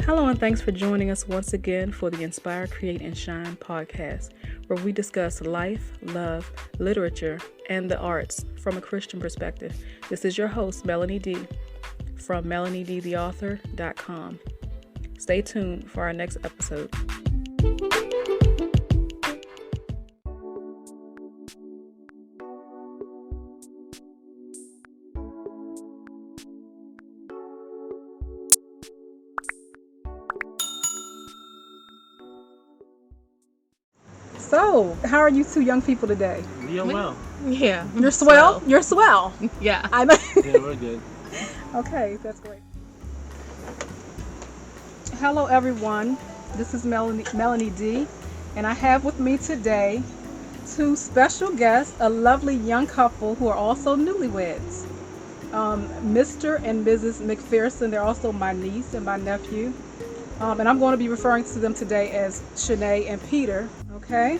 Hello and thanks for joining us once again for the Inspire, Create, and Shine podcast, where we discuss life, love, literature, and the arts from a Christian perspective. This is your host, Melanie Dee, from MelanieDeeTheAuthor.com. Stay tuned for our next episode. So, how are you two young people today? We are well. Yeah. You're swell? You're swell. Yeah. Yeah, we're good. Okay, that's great. Hello, everyone. This is Melanie Dee, and I have with me today two special guests, a lovely young couple who are also newlyweds. Mr. and Mrs. McPherson. They're also my niece and my nephew. And I'm going to be referring to them today as Shanaye and Peter. Okay?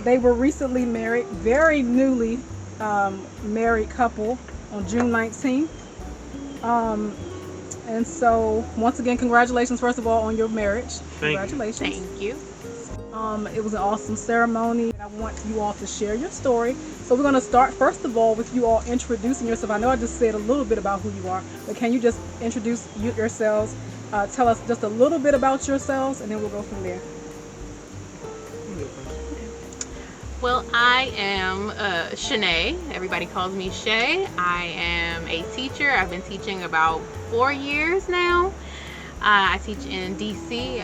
They were recently married, very newly married couple on June 19th. And so, once again, congratulations, first of all, on your marriage. Congratulations. Thank you. It was an awesome ceremony. I want you all to share your story. So we're going to start, first of all, with you all introducing yourself. I know I just said a little bit about who you are, but can you just introduce yourselves? Tell us just a little bit about yourselves, and then we'll go from there. Well, I am Shanaye. Everybody calls me Shay. I am a teacher. I've been teaching about 4 years now. I teach in DC.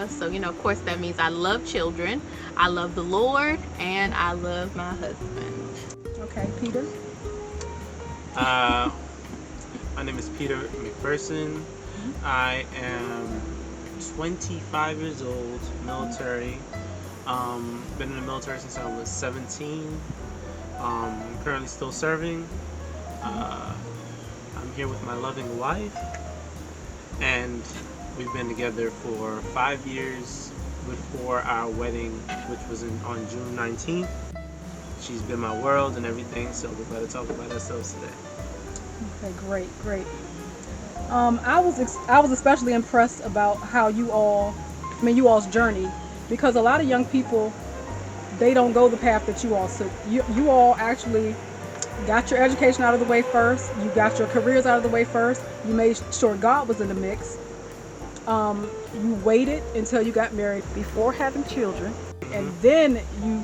So, of course, that means I love children. I love the Lord, and I love my husband. Okay, Peter? My name is Peter McPherson. I am 25 years old, military. Been in the military since I was 17. Currently still serving. I'm here with my loving wife, and we've been together for 5 years before our wedding, which was on June 19th. She's been my world and everything, so we're going to talk about ourselves today. Okay, great. I was especially impressed about how you all's journey, because a lot of young people, they don't go the path that you all took. You all actually got your education out of the way first. You got your careers out of the way first. You made sure God was in the mix. You waited until you got married before having children, and then you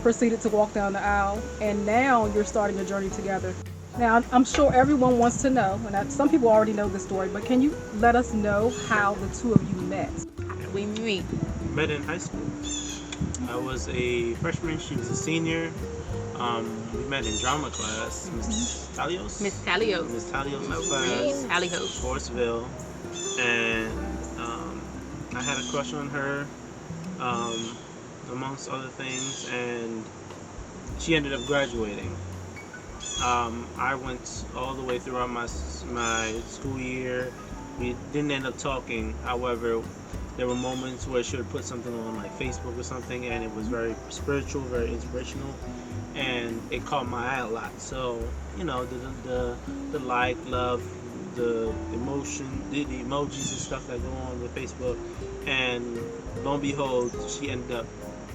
proceeded to walk down the aisle, and now you're starting a journey together. Now, I'm sure everyone wants to know, and some people already know this story, but can you let us know how the two of you met? How did we meet? We met in high school. I was a freshman, she was a senior. We met in drama class. Miss Talios? Miss Talios. Miss Talios' Marie class. Talios. Forestville. And I had a crush on her, amongst other things, and she ended up graduating. I went all the way throughout my school year. We didn't end up talking. However, there were moments where she would put something on like Facebook or something, and it was very spiritual, very inspirational, and it caught my eye a lot. So, the like, love, the emotion, the emojis and stuff that go on with Facebook, and lo and behold, she ended up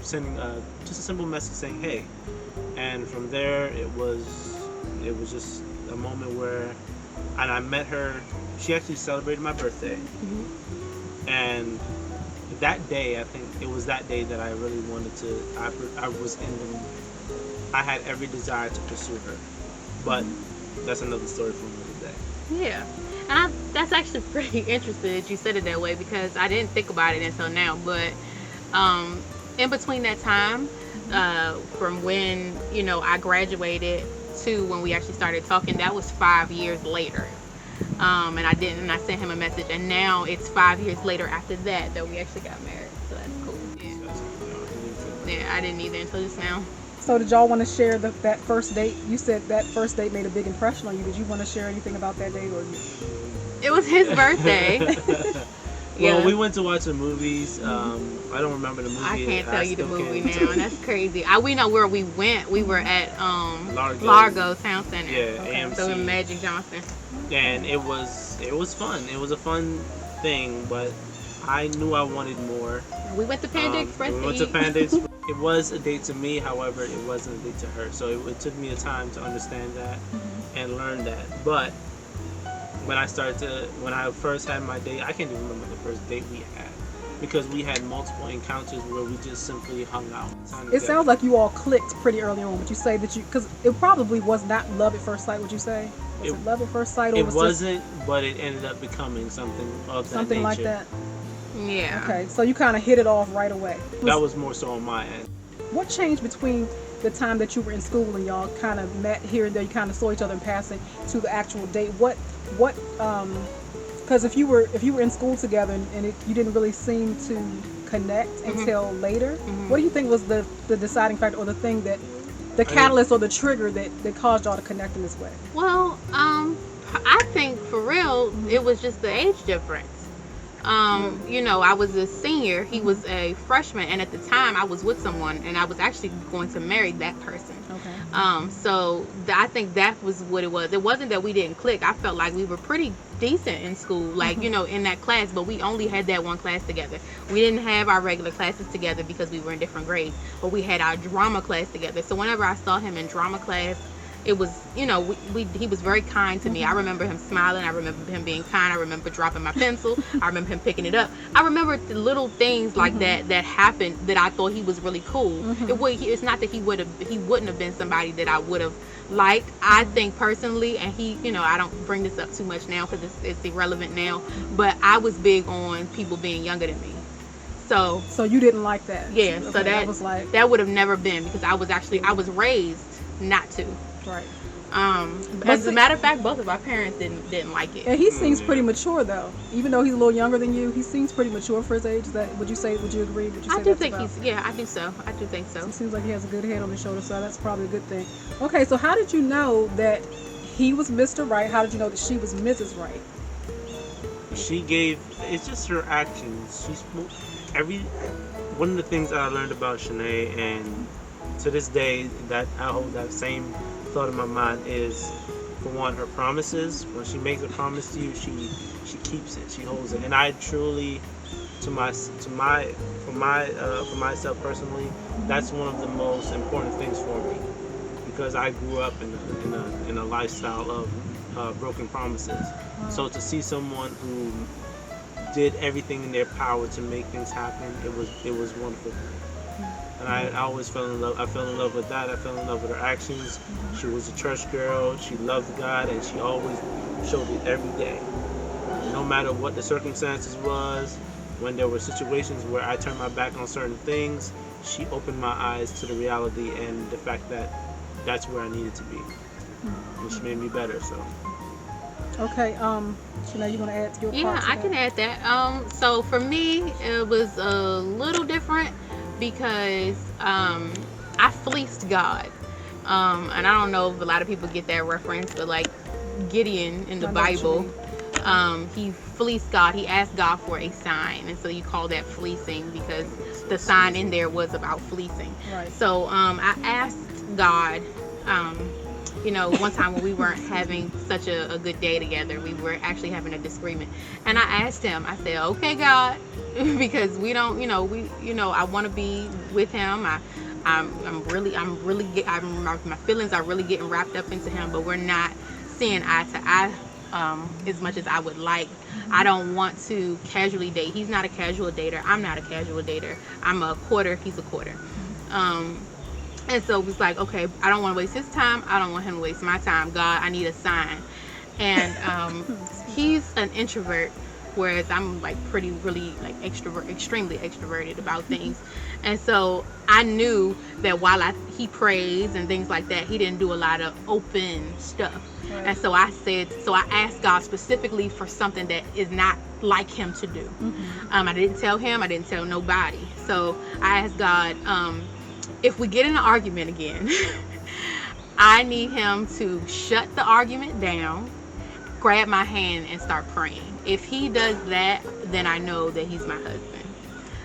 sending just a simple message saying, "Hey," and from there it was just a moment where, and I met her. She actually celebrated my birthday, and that day, I think it was that day that I really wanted to. I had every desire to pursue her, but that's another story for another day. Yeah. And that's actually pretty interesting that you said it that way, because I didn't think about it until now. But in between that time, from when, I graduated to when we actually started talking, that was 5 years later. And I sent him a message, and now it's 5 years later after that we actually got married. So that's cool. Yeah, I didn't either until just now. So did y'all want to share that first date? You said that first date made a big impression on you. Did you want to share anything about that date, or you? It was his birthday. Well, Yeah. we went to watch the movies. I don't remember the movie. I can't tell you the still movie can't. now, and that's crazy. We know where we went. We were at Largo. Town Center. Yeah, Okay. AMC. So in Magic Johnson. And it was fun. It was a fun thing, but I knew I wanted more. We went to Panda Express. We went to Panda Express. It was a date to me, however, it wasn't a date to her. So it took me a time to understand that and learn that. But when I first had my date, I can't even remember the first date we had because we had multiple encounters where we just simply hung out. It sounds like you all clicked pretty early on. Would you say that because it probably was not love at first sight? Would you say was it love at first sight? Or it was wasn't, but it ended up becoming something of that something nature. like that? Yeah. Okay, so you kind of hit it off right away. That was more so on my end. What changed between the time that you were in school and y'all kind of met here and there, you kind of saw each other in passing, to the actual date? Because if you were in school together and you didn't really seem to connect until later, what do you think was the deciding factor, or the thing that the catalyst or the trigger that caused y'all to connect in this way? Well, I think for real, it was just the age difference. You know, I was a senior, he was a freshman, and at the time I was with someone, and I was actually going to marry that person. Okay. So I think that was what it was. It wasn't that we didn't click. I felt like we were pretty decent in school, like, you know, in that class, but we only had that one class together. We didn't have our regular classes together because we were in different grades, but we had our drama class together. So whenever I saw him in drama class, it was, you know, he was very kind to me. I remember him smiling. I remember him being kind. I remember dropping my pencil. I remember him picking it up. I remember the little things like that happened that I thought he was really cool. It's not that he wouldn't have been somebody that I would have liked. I think personally, and you know, I don't bring this up too much now because it's irrelevant now, but I was big on people being younger than me. So you didn't like that? Yeah. Okay, So that was like, that would have never been, because I was raised not to. right. As a matter of fact, both of our parents didn't like it. And he seems pretty mature, though. Even though he's a little younger than you, he seems pretty mature for his age. Would you agree? Would you say I do that's think about? I do so. I do think so. He seems like he has a good head on his shoulder, so that's probably a good thing. Okay, so how did you know that he was Mr. Right? How did you know that she was Mrs. Right? It's just her actions. One of the things that I learned about Shanaye, and to this day that I hold that same thought in my mind, is, for one, her promises. When she makes a promise to you, she keeps it, she holds it. And I truly, for myself personally, that's one of the most important things for me, because I grew up in a lifestyle of broken promises. So to see someone who did everything in their power to make things happen, it was wonderful. And I always fell in love. I fell in love with that. I fell in love with her actions. She was a church girl. She loved God, and she always showed it every day. No matter what the circumstances was, when there were situations where I turned my back on certain things, she opened my eyes to the reality and the fact that that's where I needed to be. And she made me better. So. Okay, Shanaye, you want to add your part? Yeah, I can add that. So for me, it was a little different because I fleeced God. And I don't know if a lot of people get that reference, but like Gideon in the Bible, he fleeced God. He asked God for a sign, and so you call that fleecing because the sign in there was about fleecing. Right. So I asked God, you know, one time when we weren't having such a good day together, we were actually having a disagreement, and I asked him, I said, okay, God, because we don't, I want to be with him. My feelings are really getting wrapped up into him, but we're not seeing eye to eye as much as I would like. I don't want to casually date. He's not a casual dater. I'm not a casual dater. I'm a quarter. He's a quarter. And so it was like, okay, I don't want to waste his time. I don't want him to waste my time. God, I need a sign. And he's an introvert, whereas I'm like really like extremely extroverted about things. And so I knew that while he prays and things like that, he didn't do a lot of open stuff. Right. And so I asked God specifically for something that is not like him to do. I didn't tell him. I didn't tell nobody. So I asked God, if we get in an argument again, I need him to shut the argument down grab my hand and start praying. If he does that, then I know that he's my husband.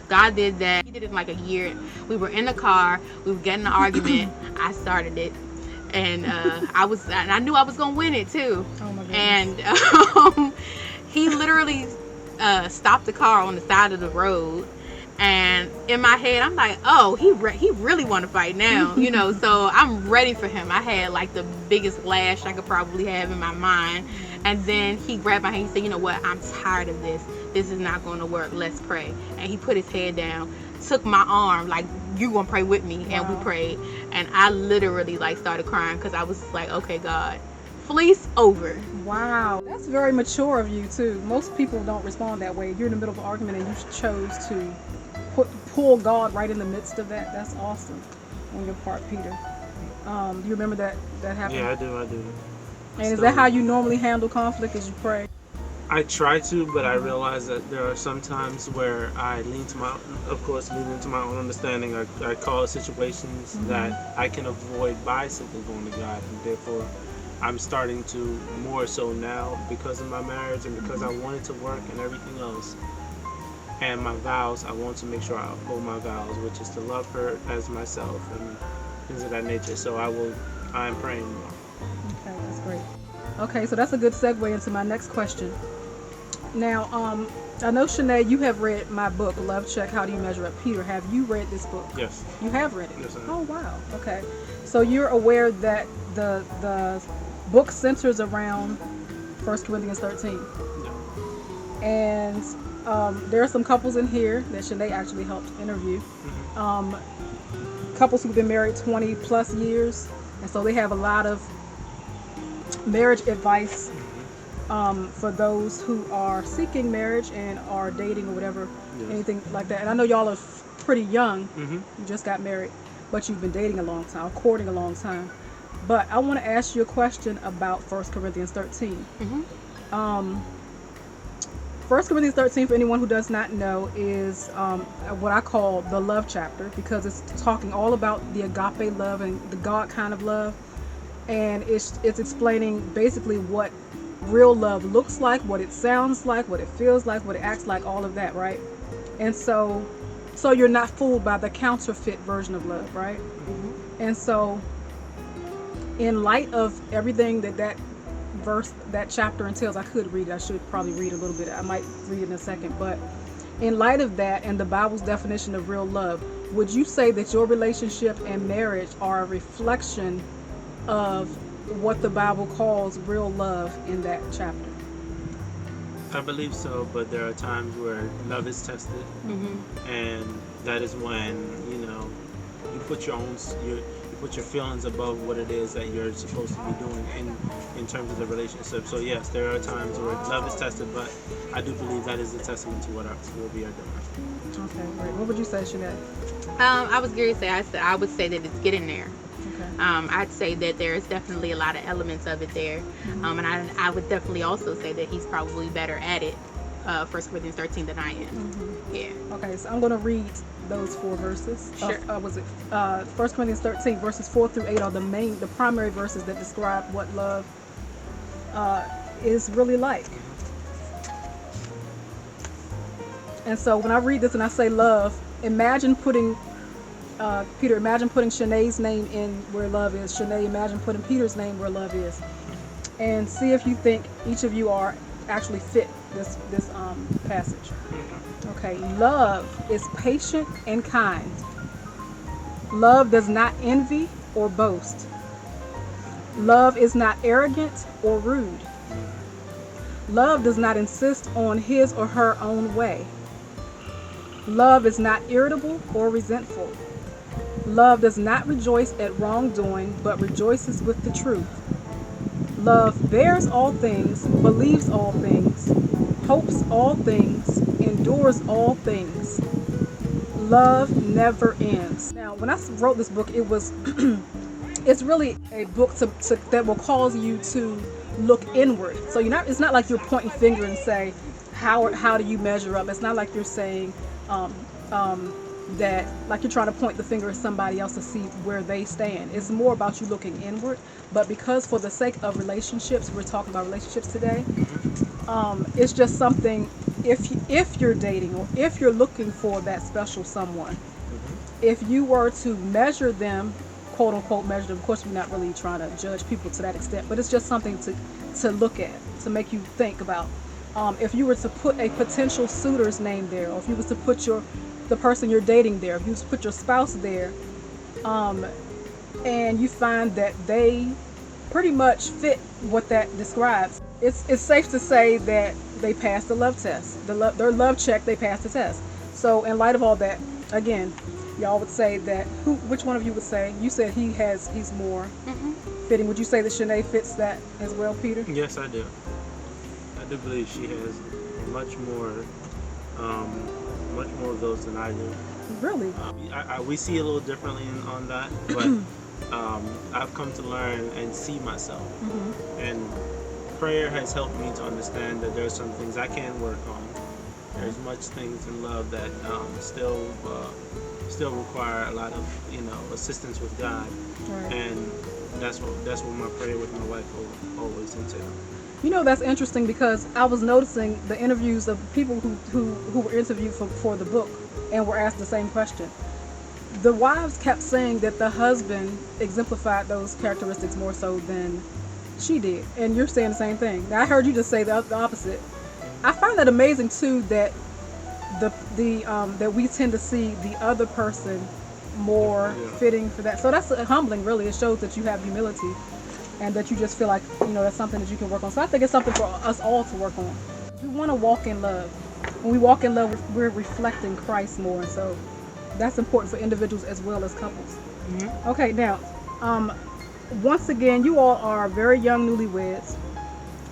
God did that. He did it in like a year. We were in the car. We were getting an argument. I started it. And I knew I was going to win it too. Oh my goodness. And he literally stopped the car on the side of the road. And in my head, I'm like, oh, he really want to fight now, you know. So I'm ready for him. I had like the biggest lash I could probably have in my mind. And then he grabbed my hand. He said, you know what? I'm tired of this. This is not going to work. Let's pray. And he put his head down, took my arm, like, you going to pray with me. And we prayed. And I literally like started crying because I was like, okay, God, fleece over. Wow. That's very mature of you too. Most people don't respond that way. You're in the middle of an argument and you chose to pull God right in the midst of that. That's awesome on your part, Peter. Do you remember that happened? Yeah, I do. And is that how you normally handle conflict, as you pray? I try to, but I realize that there are some times where I lean into my own understanding. I call situations that I can avoid by simply going to God, and therefore I'm starting to more so now because of my marriage and because I want it to work and everything else. And my vows, I want to make sure I uphold my vows, which is to love her as myself and things of that nature. So I'm praying more. Okay, that's great. Okay, so that's a good segue into my next question. Now, I know, Shanaye, you have read my book, Love Check, How Do You Measure Up? Peter, have you read this book? Yes. You have read it? Yes, I have. Oh, wow. Okay. So you're aware that the book centers around 1 Corinthians 13. Yeah. And there are some couples in here that Shanaye actually helped interview. Couples who've been married 20 plus years. And so they have a lot of marriage advice for those who are seeking marriage and are dating or whatever, anything like that. And I know y'all are pretty young. You just got married, but you've been dating a long time, courting a long time. But I want to ask you a question about 1 Corinthians 13. 1 Corinthians 13, for anyone who does not know, is what I call the love chapter, because it's talking all about the agape love and the God kind of love. And it's explaining basically what real love looks like, what it sounds like, what it feels like, what it acts like, all of that, right? And so you're not fooled by the counterfeit version of love, right? And so in light of everything that verse, that chapter entails, I could read it. I should probably read a little bit. I might read it in a second. But in light of that and the Bible's definition of real love, would you say that your relationship and marriage are a reflection of what the Bible calls real love in that chapter? I believe so, but there are times where love is tested, and that is when you put your feelings above what it is that you're supposed to be doing in terms of the relationship. So yes, there are times where love is tested, but I do believe that is a testament to what we are doing. Okay, great. What would you say, Shanaye? I was going to say, I would say that it's getting there. Okay. I'd say that there's definitely a lot of elements of it there. And I would definitely also say that he's probably better at it, 1 Corinthians 13, than I am. Yeah. Okay, so I'm going to read those 4 verses. Sure. 1 Corinthians 13, verses 4 through 8 are the primary verses that describe what love is really like. And so when I read this and I say love, imagine putting Peter, imagine putting Shanaye's name in where love is. Shanaye, imagine putting Peter's name where love is. And see if you think each of you are actually fit this passage. Okay, love is patient and kind. Love does not envy or boast. Love is not arrogant or rude. Love does not insist on his or her own way. Love is not irritable or resentful. Love does not rejoice at wrongdoing, but rejoices with the truth. Love bears all things, believes all things, hopes all things, endures all things. Love never ends. Now, when I wrote this book, it was it's really a book that will cause you to look inward. So it's not like you're pointing finger and say, how do you measure up? It's not like you're saying, that like you're trying to point the finger at somebody else to see where they stand. It's more about you looking inward. But because for the sake of relationships, we're talking about relationships today. It's just something. If you're dating or if you're looking for that special someone, if you were to measure them, quote unquote measure them. Of course, we're not really trying to judge people to that extent, but it's just something to look at, to make you think about. If you were to put a potential suitor's name there, or if you was to put the person you're dating there, if you was to put your spouse there, and you find that they pretty much fit what that describes, it's safe to say that they passed the love test, their love check, they passed the test. So in light of all that, again, y'all would say that, which one of you would say? You said he's more fitting. Would you say that Shanaye fits that as well, Peter? Yes, I do. I do believe she has much more of those than I do. Really? We see a little differently on that, but I've come to learn and see myself. And prayer has helped me to understand that there's some things I can work on. There's much things in love that still require a lot of assistance with God, Right. and that's what my prayer with my wife always entails. That's interesting because I was noticing the interviews of people who were interviewed for the book and were asked the same question. The wives kept saying that the husband exemplified those characteristics more so than she did, and you're saying the same thing. Now, I heard you just say the opposite. I find that amazing too, that that we tend to see the other person more fitting for that. So that's humbling, really. It shows that you have humility and that you just feel like that's something that you can work on. So I think it's something for us all to work on. We want to walk in love. When we walk in love, we're reflecting Christ more, and so that's important for individuals as well as couples. Okay, now once again, you all are very young newlyweds.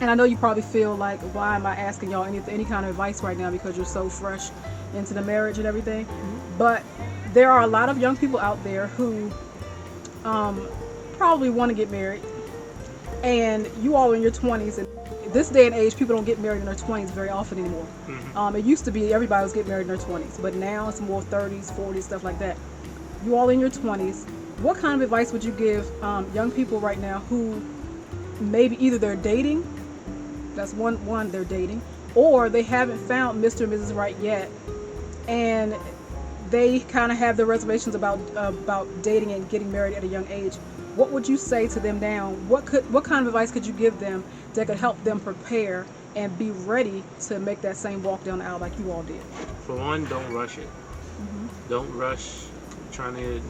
And I know you probably feel like, why am I asking y'all any kind of advice right now, because you're so fresh into the marriage and everything. But there are a lot of young people out there who probably want to get married. And you all are in your 20s. And this day and age, people don't get married in their 20s very often anymore. It used to be everybody was getting married in their 20s. But now it's more 30s, 40s, stuff like that. You all in your 20s. What kind of advice would you give young people right now who maybe either they're dating, that's one they're dating, or they haven't found Mr. and Mrs. Right yet, and they kind of have their reservations about dating and getting married at a young age? What would you say to them now? What kind of advice could you give them that could help them prepare and be ready to make that same walk down the aisle like you all did? For one, don't rush it. Don't rush trying to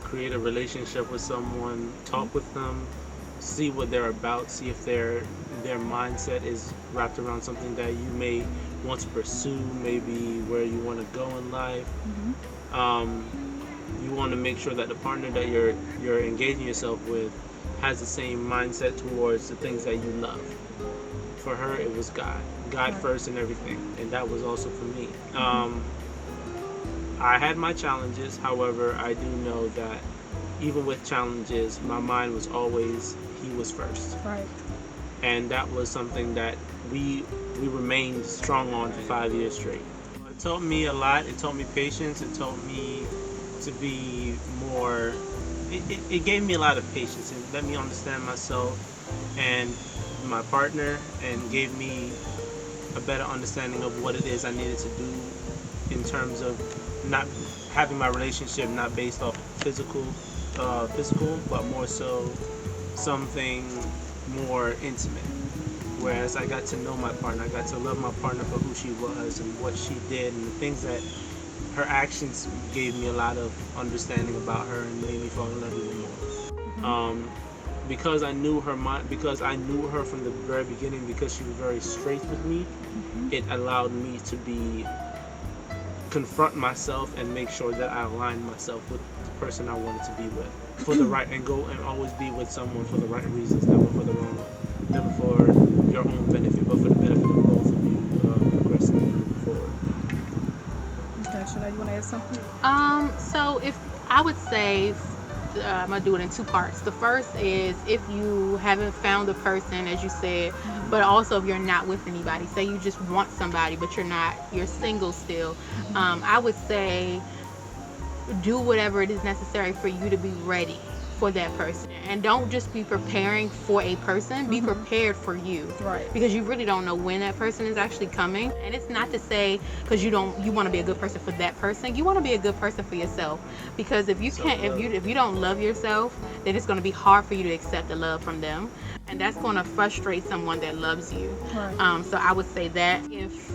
create a relationship with someone. Talk with them, see what they're about, see if their mindset is wrapped around something that you may want to pursue, maybe where you want to go in life. You want to make sure that the partner that you're engaging yourself with has the same mindset towards the things that you love. For her, it was God first in everything, and that was also for me. I had my challenges, however, I do know that even with challenges, my mind was always he was first. Right. And that was something that we remained strong on for 5 years straight. It taught me a lot. It taught me patience. It taught me to be more, it gave me a lot of patience and let me understand myself and my partner, and gave me a better understanding of what it is I needed to do in terms of not having my relationship not based off physical, but more so something more intimate. Whereas I got to know my partner, I got to love my partner for who she was and what she did, and the things that her actions gave me a lot of understanding about her and made me fall in love even more. Because I knew her from the very beginning, because she was very straight with me, it allowed me to confront myself and make sure that I aligned myself with the person I wanted to be with for the right, and go and always be with someone for the right reasons, never for the wrong, never for your own benefit, but for the benefit of both of you progressing and moving forward. Okay, Shanaye, you want to add something? So if I would say, I'm gonna do it in two parts. The first is, if you haven't found a person, as you said, but also if you're not with anybody, say you just want somebody but you're single still, I would say do whatever it is necessary for you to be ready for that person. And don't just be preparing for a person, be prepared for you. Right. Because you really don't know when that person is actually coming. And it's not to say because you want to be a good person for that person. You want to be a good person for yourself. Because if you can't, if you don't love yourself, then it's going to be hard for you to accept the love from them. And that's going to frustrate someone that loves you. Right. So I would say that if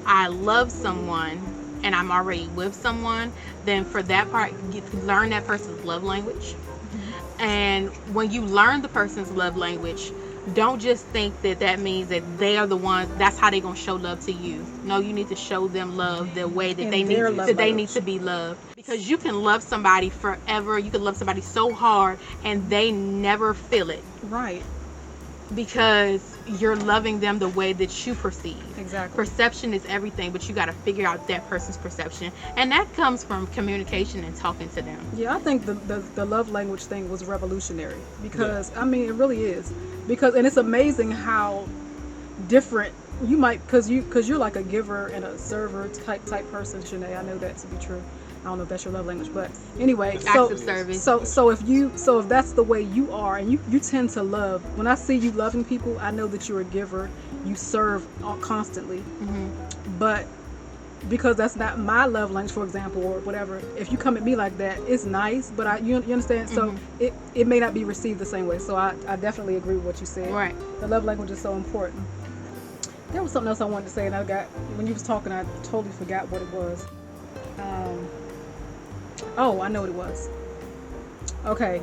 I love someone and I'm already with someone, then for that part, learn that person's love language. And when you learn the person's love language, don't just think that means that they are the ones, that's how they're going to show love to you. No, you need to show them love the way that they need to be loved. Because you can love somebody forever, you can love somebody so hard, and they never feel it. Right. Because you're loving them the way that you perceive. Exactly. Perception is everything, but you got to figure out that person's perception, and that comes from communication and talking to them. Yeah, I think the love language thing was revolutionary because I mean it really is, because and it's amazing how different you might, because you're like a giver and a server type person, Shanaye. I know that to be true. I don't know if that's your love language, but anyway, Acts of service. So if that's the way you are, and you tend to love. When I see you loving people, I know that you're a giver. You serve constantly. But because that's not my love language, for example, or whatever, if you come at me like that, it's nice, but you understand. So it may not be received the same way. So I definitely agree with what you said. Right. The love language is so important. There was something else I wanted to say, and when you was talking, I totally forgot what it was. Oh, I know what it was. Okay.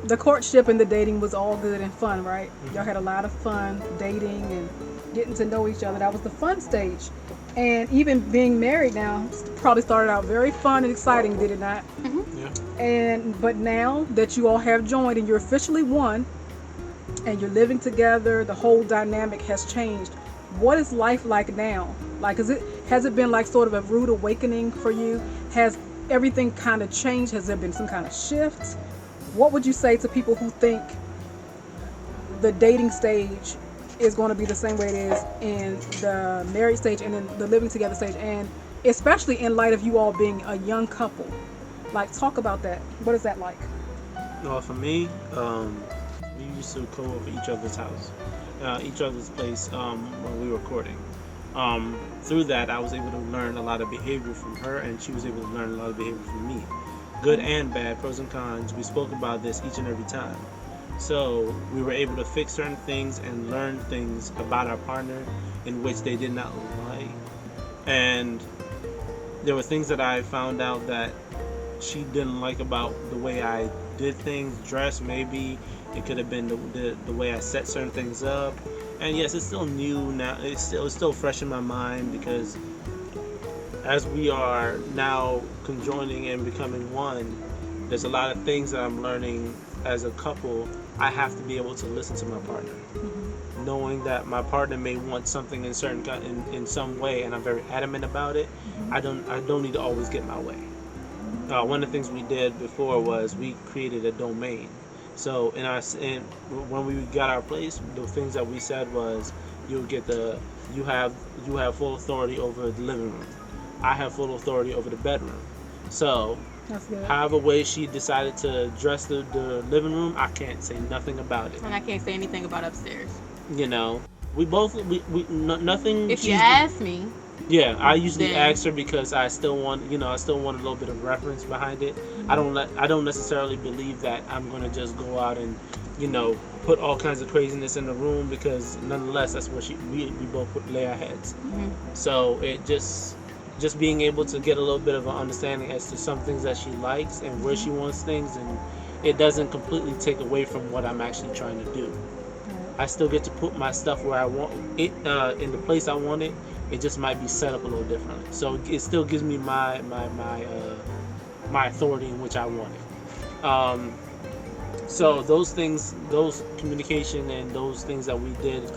The courtship and the dating was all good and fun, right? Y'all had a lot of fun dating and getting to know each other. That was the fun stage. And even being married now probably started out very fun and exciting, did it not? Yeah. But now that you all have joined and you're officially one and you're living together, the whole dynamic has changed. What is life like now? Like, has it been like sort of a rude awakening for you? Has everything kind of changed? Has there been some kind of shift? What would you say to people who think the dating stage is going to be the same way it is in the married stage and in the living together stage, and especially in light of you all being a young couple? Like, talk about that. What is that like? Well, for me, we used to go over each other's house, each other's place when we were courting. Through that, I was able to learn a lot of behavior from her, and she was able to learn a lot of behavior from me. Good and bad, pros and cons. We spoke about this each and every time. So we were able to fix certain things and learn things about our partner in which they did not like. And there were things that I found out that she didn't like about the way I did things, dress maybe. It could have been the way I set certain things up. And yes, it's still new now. It's still fresh in my mind, because as we are now conjoining and becoming one, there's a lot of things that I'm learning as a couple. I have to be able to listen to my partner, knowing that my partner may want something in some way, and I'm very adamant about it. I don't need to always get my way. One of the things we did before was we created a domain. So when we got our place, the things that we said was, you have full authority over the living room. I have full authority over the bedroom. So however way she decided to dress the living room, I can't say nothing about it. And I can't say anything about upstairs. You know, nothing. If you ask me. Yeah, I usually ask her because I still want a little bit of reference behind it. I don't necessarily believe that I'm gonna just go out and, put all kinds of craziness in the room, because nonetheless that's what we both lay our heads. So it just being able to get a little bit of an understanding as to some things that she likes and where she wants things, and it doesn't completely take away from what I'm actually trying to do. I still get to put my stuff where I want it, in the place I want it. It just might be set up a little differently. So it still gives me my authority in which I want it. So those things, those communication and those things that we did we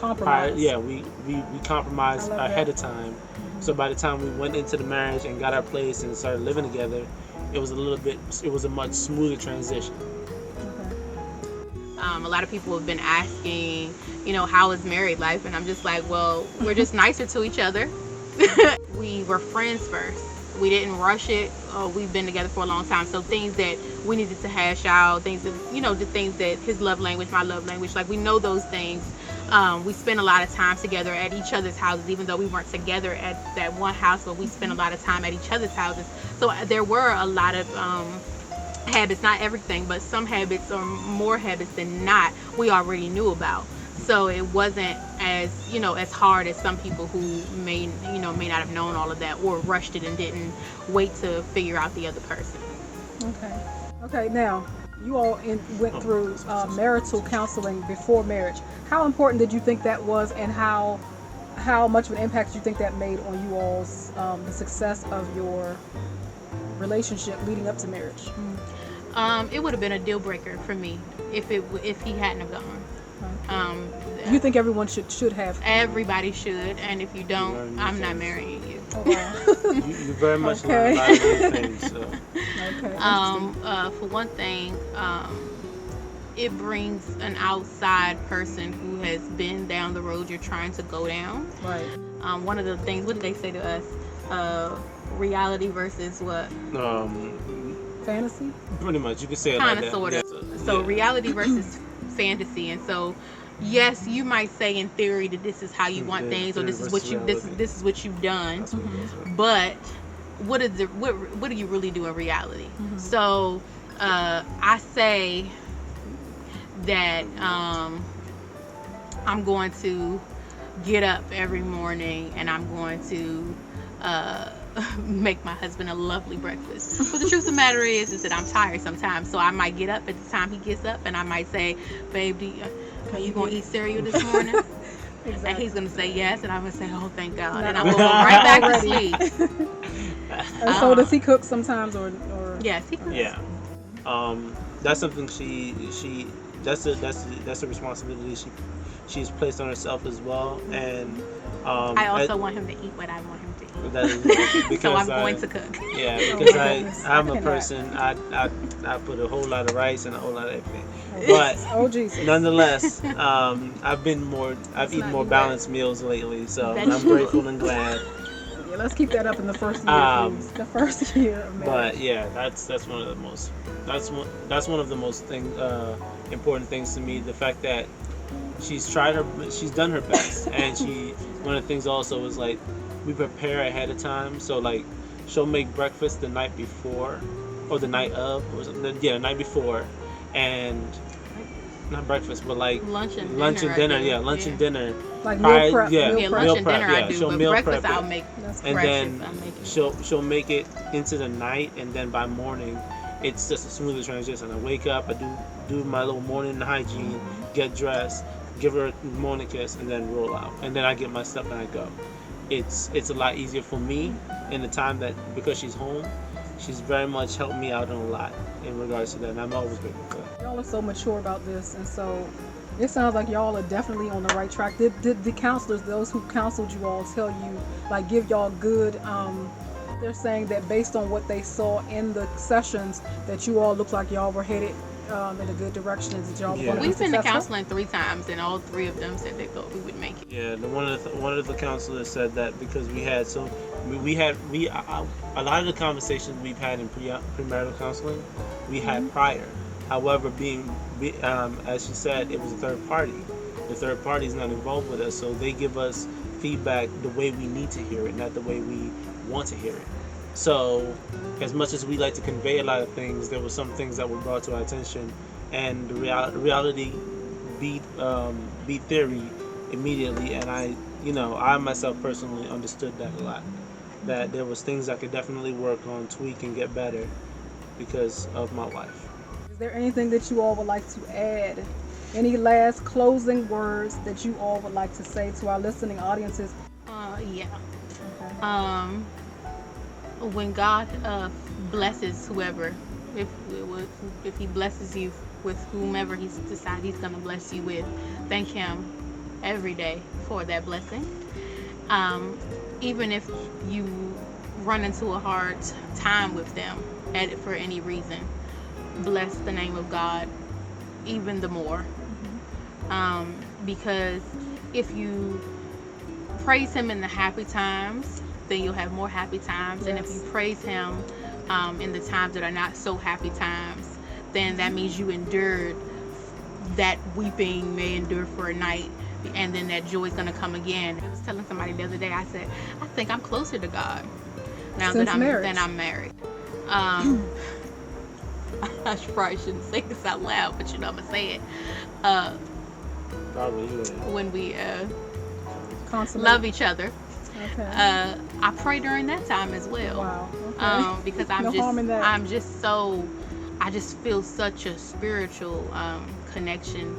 compromised ahead of time. So by the time we went into the marriage and got our place and started living together, it was a much smoother transition. A lot of people have been asking, how is married life? And I'm just like, well, we're just nicer to each other. We were friends first. We didn't rush it. We've been together for a long time, so things that we needed to hash out, things that, the things that his love language, my love language, like we know those things. We spent a lot of time together at each other's houses, even though we weren't together at that one house, but we spent a lot of time at each other's houses. So there were a lot of habits, not everything, but some habits, or more habits than not, we already knew about. So it wasn't as as hard as some people who may not have known all of that, or rushed it and didn't wait to figure out the other person. Okay. Now, you all went through marital counseling before marriage. How important did you think that was, and how much of an impact do you think that made on you all's the success of your relationship leading up to marriage? It would have been a deal breaker for me if he hadn't have gone. You think everyone should have? Everybody should, and if you don't, I'm not marrying you. Oh, wow. you very much learn a lot of new things. So. Okay. For one thing, it brings an outside person who has been down the road you're trying to go down. Right. One of the things, what did they say to us? Reality versus what? Fantasy? Pretty much, you could say it kind like of, that. sort of. Yeah. So reality versus fantasy, and so yes, you might say in theory that this is how you want things, or this is what you've done, but what do you really do in reality? So I say that I'm going to get up every morning and I'm going to make my husband a lovely breakfast. But the truth of the matter is that I'm tired sometimes, so I might get up at the time he gets up, and I might say, "Babe, are you gonna eat cereal this morning?" Exactly. And he's gonna say yes, and I'm gonna say, "Oh, thank God," and I'm gonna go right back to sleep. And so does he cook sometimes, or? Yes, he cooks. Yeah. That's something that's a responsibility she's placed on herself as well, and I also want him to eat what I want him to eat. That is because So I'm going to cook. Yeah, Oh because my goodness. I'm I a cannot. person. I put a whole lot of rice and a whole lot of everything. But Oh Jesus. nonetheless, I've eaten more not balanced meals lately, so I'm Vegetable. grateful and glad. Yeah, let's keep that up in the first year, please. The first year of marriage. But yeah, that's one of the most important things to me. The fact that she's done her best, and one of the things also is like we prepare ahead of time. So like she'll make breakfast the night before, or the night of, or something. Yeah, the night before, and not breakfast, but like Lunch and dinner. I do. Yeah, lunch and dinner. Like Prior- meal prep. yeah. meal Yeah, prep. lunch and prep, dinner yeah. I do, She'll but meal breakfast prep it. I'll make. That's And breakfast, then I'll make it. she'll make it into the night, and then by morning it's just a smoother transition. I wake up, I do my little morning hygiene, get dressed, give her a morning kiss, and then roll out, and then I get my stuff and I go. It's a lot easier for me in the time that, because she's home, she's very much helped me out in a lot in regards to that, and I'm always grateful for that. Y'all are so mature about this, and so it sounds like y'all are definitely on the right track. Did the counselors, those who counseled you all, tell you, like, give y'all good? They're saying that based on what they saw in the sessions, that you all look like y'all were headed in a good direction, and that y'all were going to be We've been to successful. counseling 3 times, and all 3 of them said they thought we would make it. Yeah, one of the counselors said that because a lot of the conversations we've had in premarital counseling, we had prior. However, as she said, it was a third party. The third party is not involved with us, so they give us feedback the way we need to hear it, not the way we want to hear it. So, as much as we like to convey a lot of things, there were some things that were brought to our attention, and the reality beat theory immediately. And I myself personally understood that a lot. That there was things I could definitely work on, tweak, and get better because of my wife. Is there anything that you all would like to add? Any last closing words that you all would like to say to our listening audiences? Yeah. Okay. When God blesses whoever, if he blesses you with whomever he's decided he's going to bless you with, thank him every day for that blessing. Even if you run into a hard time with them for any reason, bless the name of God even the more. Because if you praise him in the happy times, then you'll have more happy times. And if Yes. you praise him in the times that are not so happy times, then that means you endured. That weeping may endure for a night, and then that joy is going to come again. I was telling somebody the other day, I said, I think I'm closer to God now Since marriage. than I'm married. I probably shouldn't say this out loud, but I'm gonna say it. Probably would. When we Consummate. love each other, Okay. I pray during that time as well. Wow. Okay. Because No harm in that. I just feel such a spiritual connection.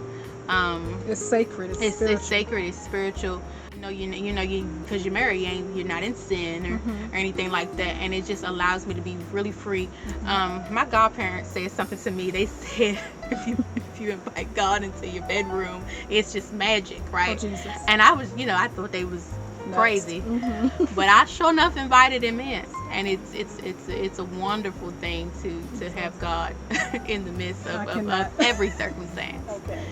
It's sacred. It's spiritual. It's sacred. It's spiritual. Because you're married, you're not in sin or anything like that, and it just allows me to be really free. My godparents said something to me. They said, if you invite God into your bedroom, it's just magic, right? Oh, Jesus. And I was, I thought they was Nuts. crazy, but I sure enough invited him in, and it's a wonderful thing to have God in the midst of every circumstance. Okay.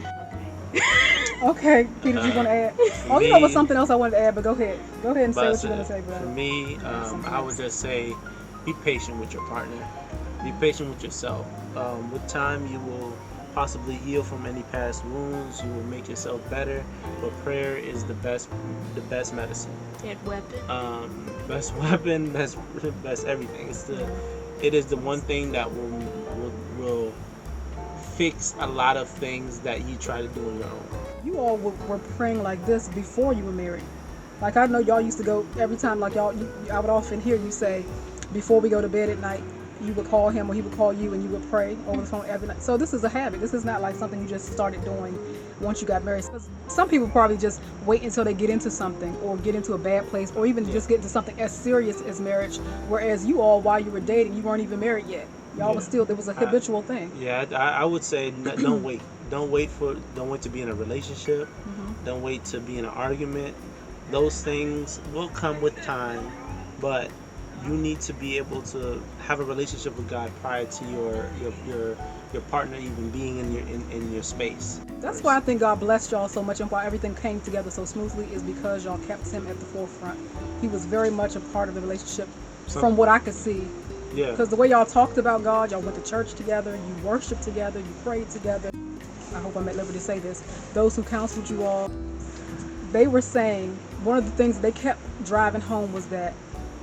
Okay, Peter, you want to add? Oh, you know what's something else I wanted to add, but go ahead. Go ahead and say what you're going to say, For brother. me, I would just say, be patient with your partner. Be patient with yourself. With time, you will possibly heal from any past wounds. You will make yourself better. But prayer is the best medicine. That weapon. Best weapon, best everything. It is the one thing that will fix a lot of things that you try to do on your own. You all were praying like this before you were married. Like, I know y'all used to go every time, like I would often hear you say, before we go to bed at night, you would call him or he would call you and you would pray over the phone every night. So this is a habit. This is not like something you just started doing once you got married. Some people probably just wait until they get into something or get into a bad place or even just get into something as serious as marriage. Whereas you all, while you were dating, you weren't even married yet. Y'all was still, there was a habitual thing. Yeah, I would say don't wait. Don't wait to be in a relationship. Don't wait to be in an argument. Those things will come with time, but you need to be able to have a relationship with God prior to your partner even being in your space. That's why I think God blessed y'all so much and why everything came together so smoothly is because y'all kept him at the forefront. He was very much a part of the relationship from what I could see. Yeah. Because the way y'all talked about God, y'all went to church together, you worshiped together, you prayed together. I hope I'm at liberty to say this. Those who counseled you all, they were saying one of the things they kept driving home was that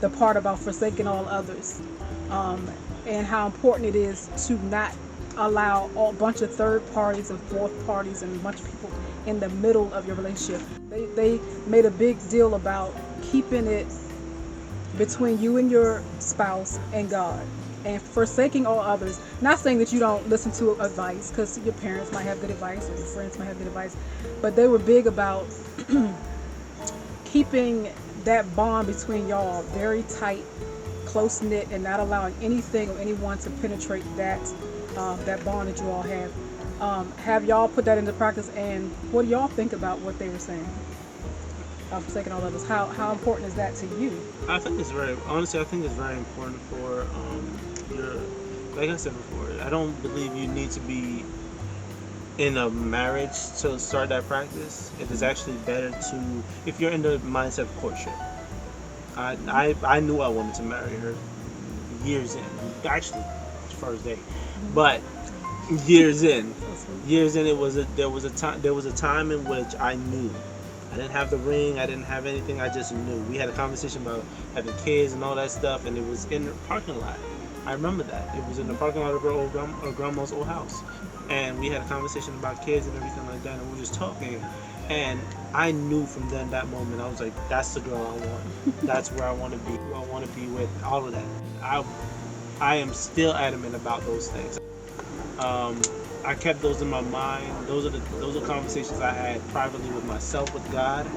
the part about forsaking all others, and how important it is to not allow a bunch of third parties and fourth parties and a bunch of people in the middle of your relationship. They made a big deal about keeping it between you and your spouse and God, and forsaking all others. Not saying that you don't listen to advice, because your parents might have good advice or your friends might have good advice, but they were big about keeping that bond between y'all very tight, close knit, and not allowing anything or anyone to penetrate that bond that you all have. Have y'all put that into practice, and what do y'all think about what they were saying? Forsaking all others. How important is that to you? I think it's very important for like I said before, I don't believe you need to be in a marriage to start that practice. It is actually better to, if you're in the mindset of courtship. I knew I wanted to marry her years in, actually first date, but years in, there was a time in which I knew. I didn't have the ring, I didn't have anything, I just knew. We had a conversation about having kids and all that stuff, and it was in the parking lot. I remember that. It was in the parking lot of our grandma's old house. And we had a conversation about kids and everything like that, and we were just talking. And I knew from then, that moment, I was like, that's the girl I want. That's where I want to be. Who I want to be with, all of that. I am still adamant about those things. I kept those in my mind. Those are conversations I had privately with myself, with God.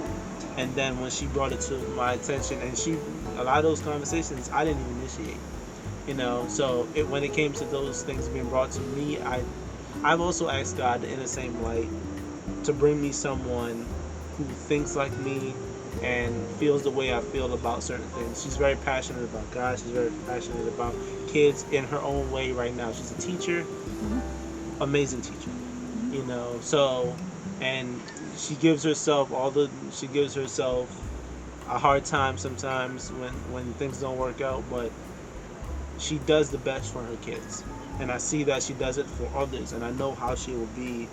And then when she brought it to my attention, and a lot of those conversations I didn't even initiate. So when it came to those things being brought to me, I've also asked God in the same light to bring me someone who thinks like me and feels the way I feel about certain things. She's very passionate about God. She's very passionate about kids in her own way right now. She's a teacher, amazing teacher, So, and she gives herself a hard time sometimes when things don't work out, but she does the best for her kids, and I see that she does it for others, and I know how she will be.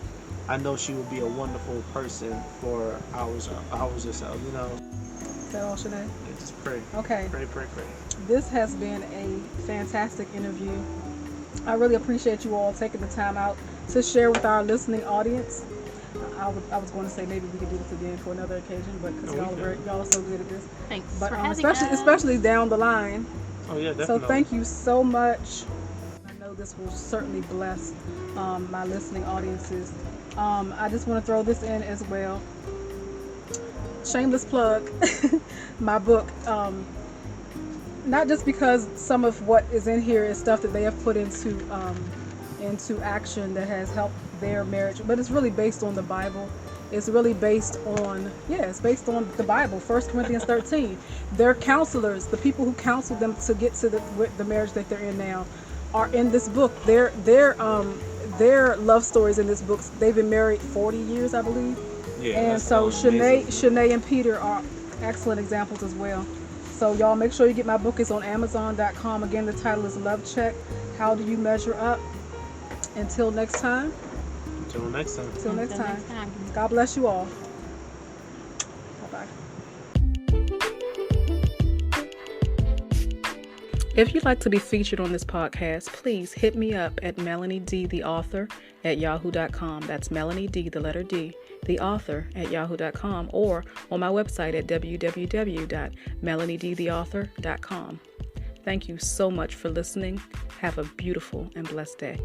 I know she will be a wonderful person for ours herself. You know. Is that all, Shanaye? Yeah, just pray. Okay. Pray. This has been a fantastic interview. I really appreciate you all taking the time out to share with our listening audience. I was going to say maybe we could do this again for another occasion, but because y'all are so good at this. Thanks But for having us. especially down the line. Oh yeah, definitely. So thank you so much. I know this will certainly bless my listening audiences. I just want to throw this in as well. Shameless plug, my book. Not just because some of what is in here is stuff that they have put into action that has helped their marriage, but it's really based on the Bible. It's really based on the Bible. 1 Corinthians 13. Their counselors, the people who counseled them to get to the marriage that they're in now, are in this book. Their love stories in this book. They've been married 40 years, I believe. Yeah. And so Shanaye and Peter are excellent examples as well. So y'all make sure you get my book. It's on Amazon.com. Again, the title is Love Check. How do you measure up? Until next time. Until next time. God bless you all. Bye-bye. If you'd like to be featured on this podcast, please hit me up at Melanie Dee, the author, at yahoo.com. That's Melanie Dee, the letter D, the author, at yahoo.com, or on my website at www.melaniedeetheauthor.com. Thank you so much for listening. Have a beautiful and blessed day.